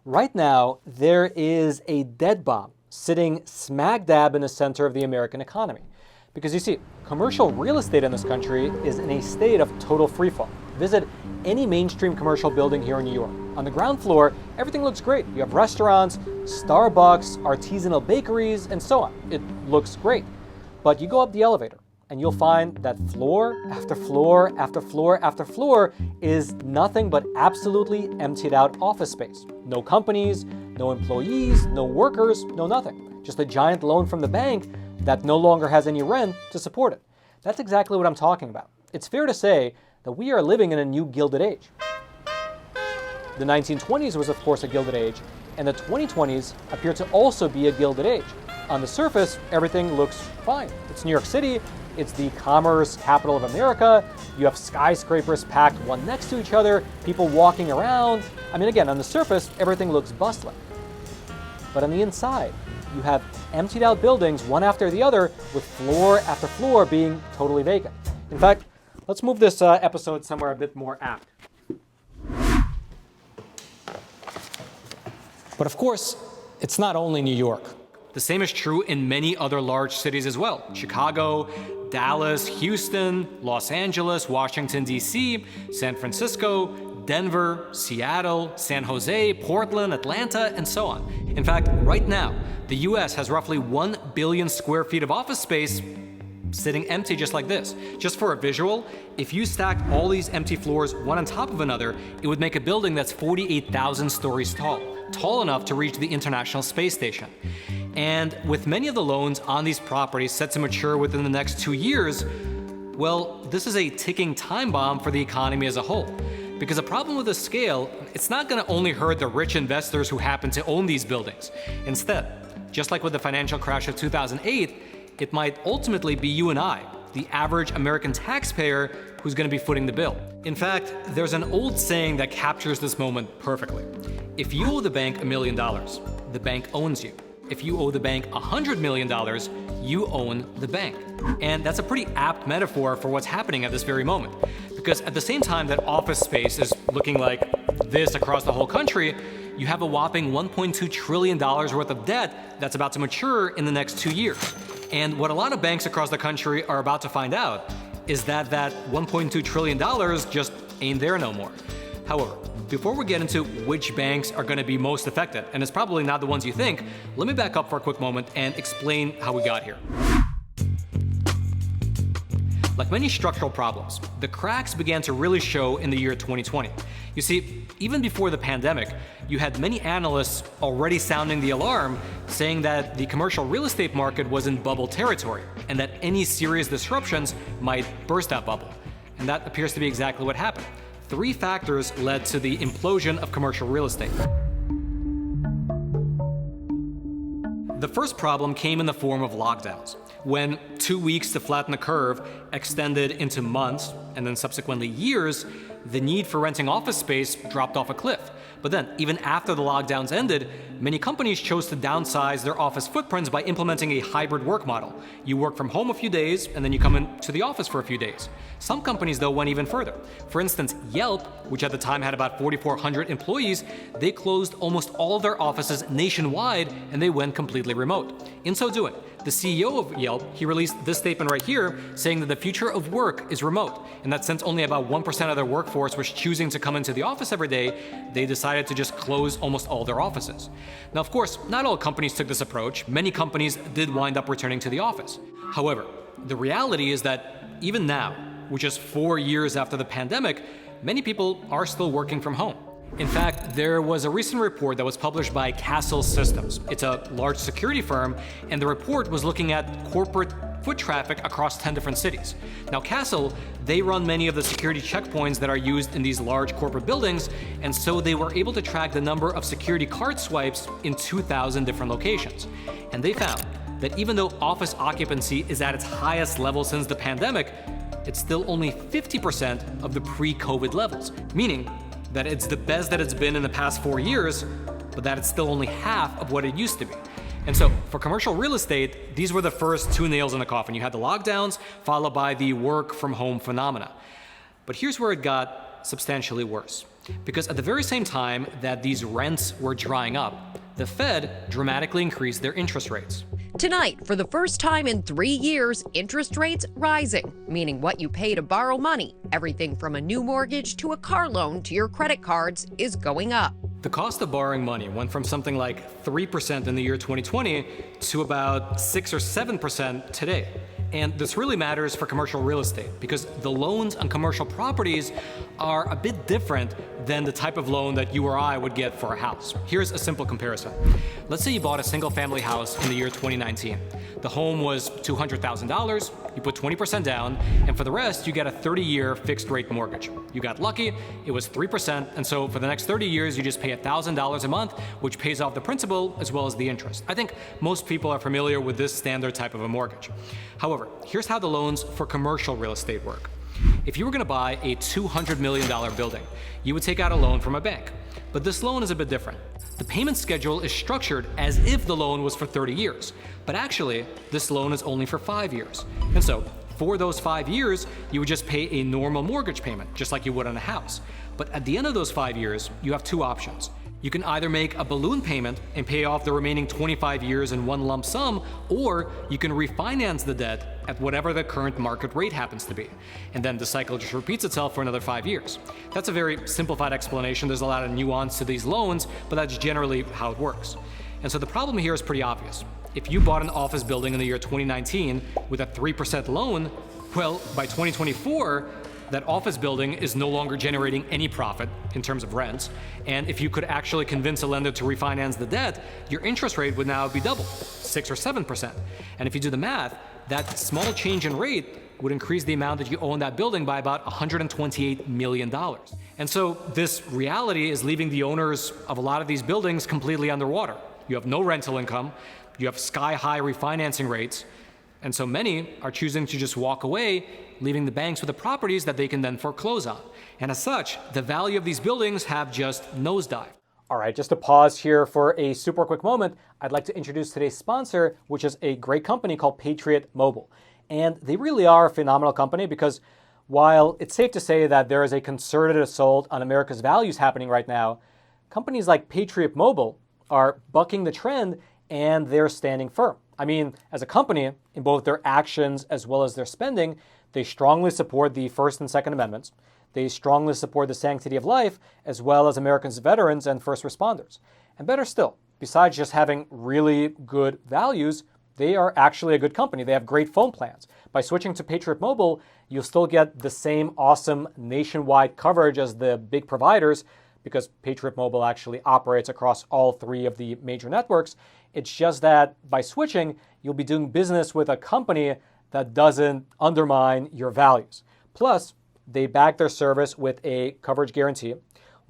Right now, there is a dead bomb sitting smack dab in the center of the American economy. Because you see, commercial real estate in this country is in a state of total freefall. Visit any mainstream commercial building here in New York. On the ground floor, everything looks great. You have restaurants, Starbucks, artisanal bakeries, and so on. It looks great. But you go up the elevator, and you'll find that floor after floor after floor after floor is nothing but absolutely emptied out office space. No companies, no employees, no workers, no nothing. Just a giant loan from the bank that no longer has any rent to support it. That's exactly what I'm talking about. It's fair to say that we are living in a new Gilded Age. The 1920s was, of course, a Gilded Age, and the 2020s appear to also be a Gilded Age. On the surface, everything looks fine. It's New York City, it's the commerce capital of America, you have skyscrapers packed one next to each other, people walking around. I mean, again, on the surface, everything looks bustling. But on the inside, you have emptied out buildings one after the other with floor after floor being totally vacant. In fact, let's move this episode somewhere a bit more apt. But of course, it's not only New York. The same is true in many other large cities as well. Chicago, Dallas, Houston, Los Angeles, Washington, D.C., San Francisco, Denver, Seattle, San Jose, Portland, Atlanta, and so on. In fact, right now, the US has roughly 1 billion square feet of office space sitting empty just like this. Just for a visual, if you stacked all these empty floors one on top of another, it would make a building that's 48,000 stories tall enough to reach the International Space Station. And with many of the loans on these properties set to mature within the next 2 years, well, this is a ticking time bomb for the economy as a whole. Because the problem with the scale, it's not going to only hurt the rich investors who happen to own these buildings. Instead, just like with the financial crash of 2008, it might ultimately be you and I, the average American taxpayer, who's going to be footing the bill. In fact, there's an old saying that captures this moment perfectly. If you owe the bank $1 million, the bank owns you. If you owe the bank $100 million, you own the bank. And that's a pretty apt metaphor for what's happening at this very moment. Because at the same time that office space is looking like this across the whole country, you have a whopping $1.2 trillion worth of debt that's about to mature in the next 2 years. And what a lot of banks across the country are about to find out is that $1.2 trillion just ain't there no more. However, before we get into which banks are going to be most affected, and it's probably not the ones you think, let me back up for a quick moment and explain how we got here. Like many structural problems, the cracks began to really show in the year 2020. You see, even before the pandemic, you had many analysts already sounding the alarm, saying that the commercial real estate market was in bubble territory, and that any serious disruptions might burst that bubble. And that appears to be exactly what happened. 3 factors led to the implosion of commercial real estate. The first problem came in the form of lockdowns, when 2 weeks to flatten the curve extended into months and then subsequently years. The need for renting office space dropped off a cliff. But then, even after the lockdowns ended, many companies chose to downsize their office footprints by implementing a hybrid work model. You work from home a few days, and then you come into the office for a few days. Some companies, though, went even further. For instance, Yelp, which at the time had about 4,400 employees, they closed almost all of their offices nationwide, and they went completely remote. In so doing, the CEO of Yelp, he released this statement right here, saying that the future of work is remote, and that since only about 1% of their workforce was choosing to come into the office every day, they decided to just close almost all their offices. Now, of course, not all companies took this approach. Many companies did wind up returning to the office. However, the reality is that even now, which is 4 years after the pandemic, many people are still working from home. In fact, there was a recent report that was published by Kastle Systems. It's a large security firm, and the report was looking at corporate foot traffic across 10 different cities. Now, Kastle, they run many of the security checkpoints that are used in these large corporate buildings, and so they were able to track the number of security card swipes in 2,000 different locations. And they found that even though office occupancy is at its highest level since the pandemic, it's still only 50% of the pre-COVID levels, meaning that it's the best that it's been in the past 4 years, but that it's still only half of what it used to be. And so for commercial real estate, these were the first 2 nails in the coffin. You had the lockdowns, followed by the work from home phenomena. But here's where it got substantially worse. Because at the very same time that these rents were drying up, the Fed dramatically increased their interest rates. Tonight, for the first time in 3 years, interest rates rising, meaning what you pay to borrow money, everything from a new mortgage to a car loan to your credit cards, is going up. The cost of borrowing money went from something like 3% in the year 2020 to about 6 or 7% today. And this really matters for commercial real estate because the loans on commercial properties are a bit different than the type of loan that you or I would get for a house. Here's a simple comparison. Let's say you bought a single-family house in the year 2019. The home was $200,000, you put 20% down, and for the rest, you get a 30-year fixed-rate mortgage. You got lucky, it was 3%, and so for the next 30 years, you just pay $1,000 a month, which pays off the principal as well as the interest. I think most people are familiar with this standard type of a mortgage. However, here's how the loans for commercial real estate work. If you were going to buy a $200 million building, you would take out a loan from a bank. But this loan is a bit different. The payment schedule is structured as if the loan was for 30 years. But actually, this loan is only for 5 years. And so, for those 5 years, you would just pay a normal mortgage payment, just like you would on a house. But at the end of those 5 years, you have two options. You can either make a balloon payment and pay off the remaining 25 years in one lump sum, or you can refinance the debt at whatever the current market rate happens to be. And then the cycle just repeats itself for another 5 years. That's a very simplified explanation. There's a lot of nuance to these loans, but that's generally how it works. And so the problem here is pretty obvious. If you bought an office building in the year 2019 with a 3% loan, well, by 2024, that office building is no longer generating any profit in terms of rents. And if you could actually convince a lender to refinance the debt, your interest rate would now be double, 6 or 7%. And if you do the math, that small change in rate would increase the amount that you own that building by about $128 million. And so this reality is leaving the owners of a lot of these buildings completely underwater. You have no rental income, you have sky-high refinancing rates, and so many are choosing to just walk away, leaving the banks with the properties that they can then foreclose on. And as such, the value of these buildings have just nosedived. All right, just to pause here for a super quick moment, I'd like to introduce today's sponsor, which is a great company called Patriot Mobile. And they really are a phenomenal company because while it's safe to say that there is a concerted assault on America's values happening right now, companies like Patriot Mobile are bucking the trend and they're standing firm. I mean, as a company, in both their actions as well as their spending, they strongly support the First and Second Amendments. They strongly support the sanctity of life, as well as Americans' veterans and first responders. And better still, besides just having really good values, they are actually a good company. They have great phone plans. By switching to Patriot Mobile, you'll still get the same awesome nationwide coverage as the big providers, because Patriot Mobile actually operates across all three of the major networks. It's just that by switching, you'll be doing business with a company that doesn't undermine your values. Plus, they back their service with a coverage guarantee.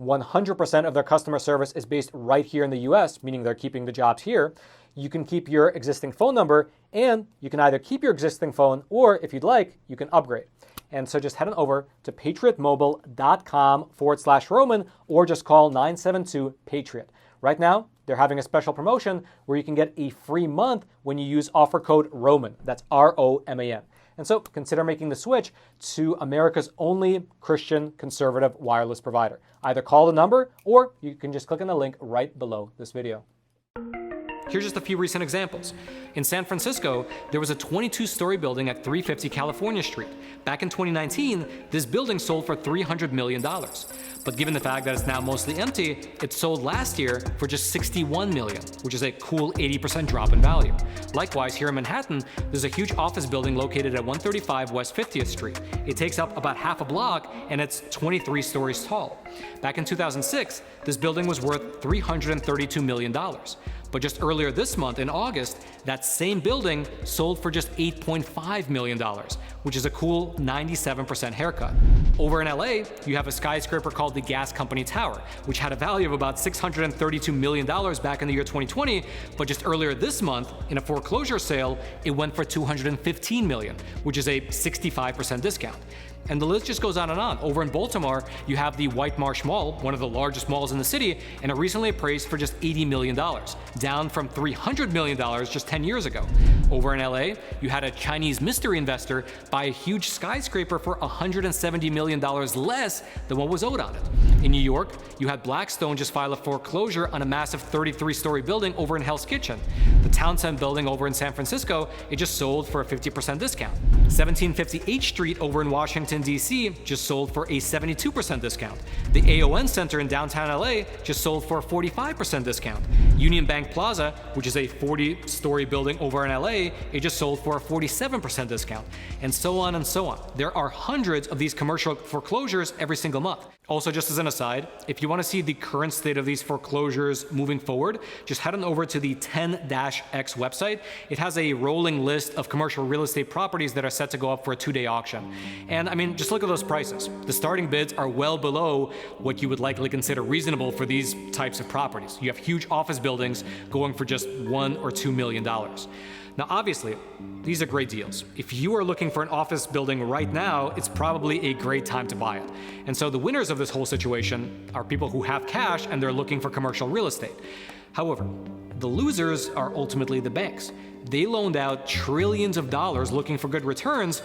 100% of their customer service is based right here in the US, meaning they're keeping the jobs here. You can keep your existing phone number, and you can either keep your existing phone, or if you'd like, you can upgrade. And so just head on over to patriotmobile.com/Roman, or just call 972-PATRIOT. Right now, they're having a special promotion where you can get a free month when you use offer code ROMAN. That's ROMAN. And so consider making the switch to America's only Christian conservative wireless provider. Either call the number, or you can just click on the link right below this video. Here's just a few recent examples. In San Francisco, there was a 22-story building at 350 California Street. Back in 2019, this building sold for $300 million. But given the fact that it's now mostly empty, it sold last year for just $61 million, which is a cool 80% drop in value. Likewise, here in Manhattan, there's a huge office building located at 135 West 50th Street. It takes up about half a block, and it's 23 stories tall. Back in 2006, this building was worth $332 million. But just earlier this month, in August, that same building sold for just $8.5 million, which is a cool 97% haircut. Over in LA, you have a skyscraper called the Gas Company Tower, which had a value of about $632 million back in the year 2020, but just earlier this month, in a foreclosure sale, it went for $215 million, which is a 65% discount. And the list just goes on and on. Over in Baltimore, you have the White Marsh Mall, one of the largest malls in the city, and it recently appraised for just $80 million, down from $300 million just 10 years ago. Over in LA, you had a Chinese mystery investor buy a huge skyscraper for $170 million less than what was owed on it. In New York, you had Blackstone just file a foreclosure on a massive 33-story building over in Hell's Kitchen. The Townsend building over in San Francisco, it just sold for a 50% discount. 1750 H Street over in Washington, D.C. just sold for a 72% discount. The AON Center in downtown LA just sold for a 45% discount. Union Bank Plaza, which is a 40-story building over in LA, it just sold for a 47% discount. And so on and so on. There are hundreds of these commercial foreclosures every single month. Also, just as an aside, if you want to see the current state of these foreclosures moving forward, just head on over to the 10-X website. It has a rolling list of commercial real estate properties that are set to go up for a 2-day auction. And I mean, just look at those prices. The starting bids are well below what you would likely consider reasonable for these types of properties. You have huge office buildings going for just $1 or $2 million. Now, obviously, these are great deals. If you are looking for an office building right now, it's probably a great time to buy it. And so the winners of this whole situation are people who have cash and they're looking for commercial real estate. However, the losers are ultimately the banks. They loaned out trillions of dollars looking for good returns,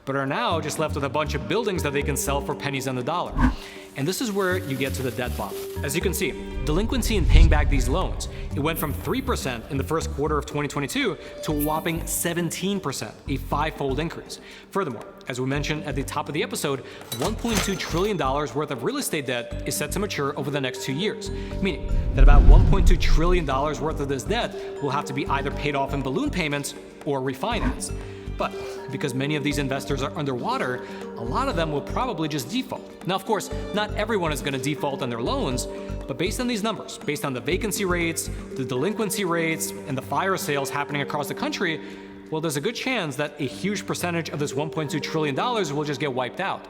but are now just left with a bunch of buildings that they can sell for pennies on the dollar. And this is where you get to the debt bomb. As you can see, delinquency in paying back these loans, it went from 3% in the first quarter of 2022 to a whopping 17%, a five-fold increase. Furthermore, as we mentioned at the top of the episode, $1.2 trillion worth of real estate debt is set to mature over the next 2 years, meaning that about $1.2 trillion worth of this debt will have to be either paid off in balloon payments or refinanced. But because many of these investors are underwater, a lot of them will probably just default. Now, of course, not everyone is going to default on their loans, but based on these numbers, based on the vacancy rates, the delinquency rates, and the fire sales happening across the country, well, there's a good chance that a huge percentage of this $1.2 trillion will just get wiped out.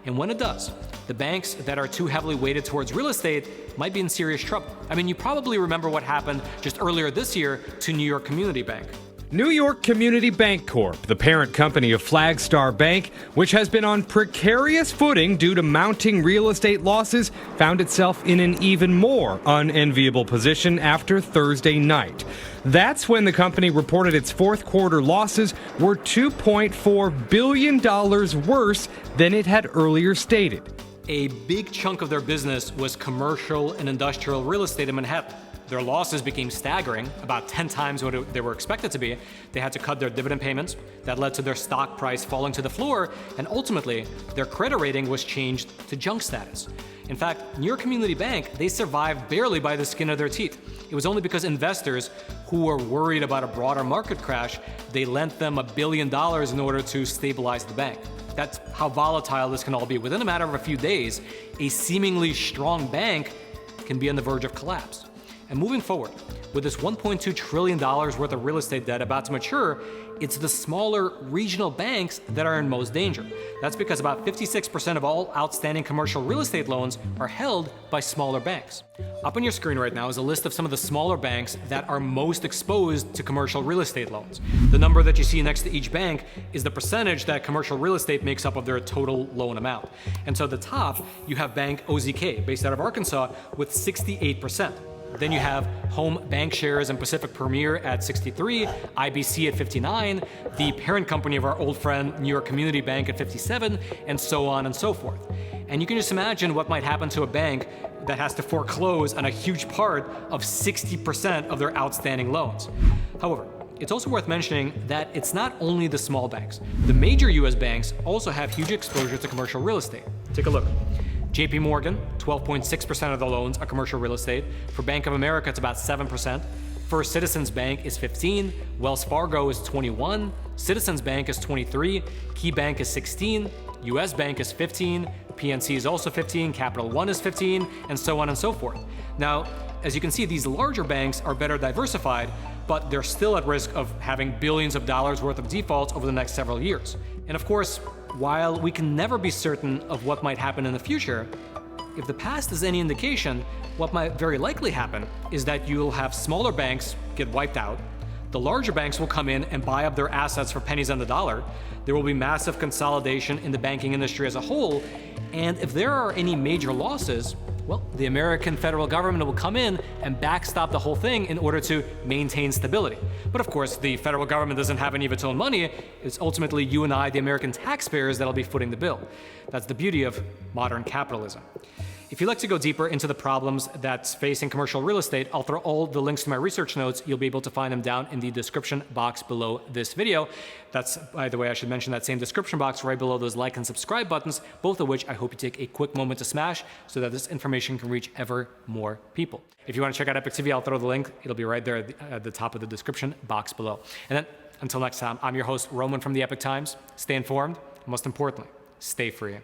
And when it does, the banks that are too heavily weighted towards real estate might be in serious trouble. I mean, you probably remember what happened just earlier this year to New York Community Bank. New York Community Bank Corp., the parent company of Flagstar Bank, which has been on precarious footing due to mounting real estate losses, found itself in an even more unenviable position after Thursday night. That's when the company reported its fourth quarter losses were $2.4 billion worse than it had earlier stated. A big chunk of their business was commercial and industrial real estate in Manhattan. Their losses became staggering, about 10 times what they were expected to be. They had to cut their dividend payments. That led to their stock price falling to the floor, and ultimately, their credit rating was changed to junk status. In fact, New York Community Bank, they survived barely by the skin of their teeth. It was only because investors who were worried about a broader market crash, they lent them $1 billion in order to stabilize the bank. That's how volatile this can all be. Within a matter of a few days, a seemingly strong bank can be on the verge of collapse. And moving forward, with this $1.2 trillion worth of real estate debt about to mature, it's the smaller regional banks that are in most danger. That's because about 56% of all outstanding commercial real estate loans are held by smaller banks. Up on your screen right now is a list of some of the smaller banks that are most exposed to commercial real estate loans. The number that you see next to each bank is the percentage that commercial real estate makes up of their total loan amount. And so at the top, you have Bank OZK, based out of Arkansas, with 68%. Then you have Home Bank Shares and Pacific Premier at 63, IBC at 59, the parent company of our old friend New York Community Bank at 57, and so on and so forth. And you can just imagine what might happen to a bank that has to foreclose on a huge part of 60% of their outstanding loans. However, it's also worth mentioning that it's not only the small banks. The major US banks also have huge exposure to commercial real estate. Take a look. JP Morgan, 12.6% of the loans are commercial real estate. For Bank of America, it's about 7%. First Citizens Bank is 15, Wells Fargo is 21, Citizens Bank is 23, Key Bank is 16, US Bank is 15, PNC is also 15, Capital One is 15, and so on and so forth. Now, as you can see, these larger banks are better diversified, but they're still at risk of having billions of dollars worth of defaults over the next several years. And of course, while we can never be certain of what might happen in the future, if the past is any indication, what might very likely happen is that you'll have smaller banks get wiped out, the larger banks will come in and buy up their assets for pennies on the dollar, there will be massive consolidation in the banking industry as a whole, and if there are any major losses, well, the American federal government will come in and backstop the whole thing in order to maintain stability. But of course, the federal government doesn't have any of its own money. It's ultimately you and I, the American taxpayers, that'll be footing the bill. That's the beauty of modern capitalism. If you'd like to go deeper into the problems that's facing commercial real estate, I'll throw all the links to my research notes. You'll be able to find them down in the description box below this video. That's, by the way, I should mention that same description box right below those like and subscribe buttons, both of which I hope you take a quick moment to smash so that this information can reach ever more people. If you want to check out Epoch TV, I'll throw the link. It'll be right there at the top of the description box below. And then, until next time, I'm your host, Roman from the Epoch Times. Stay informed, and most importantly, stay free.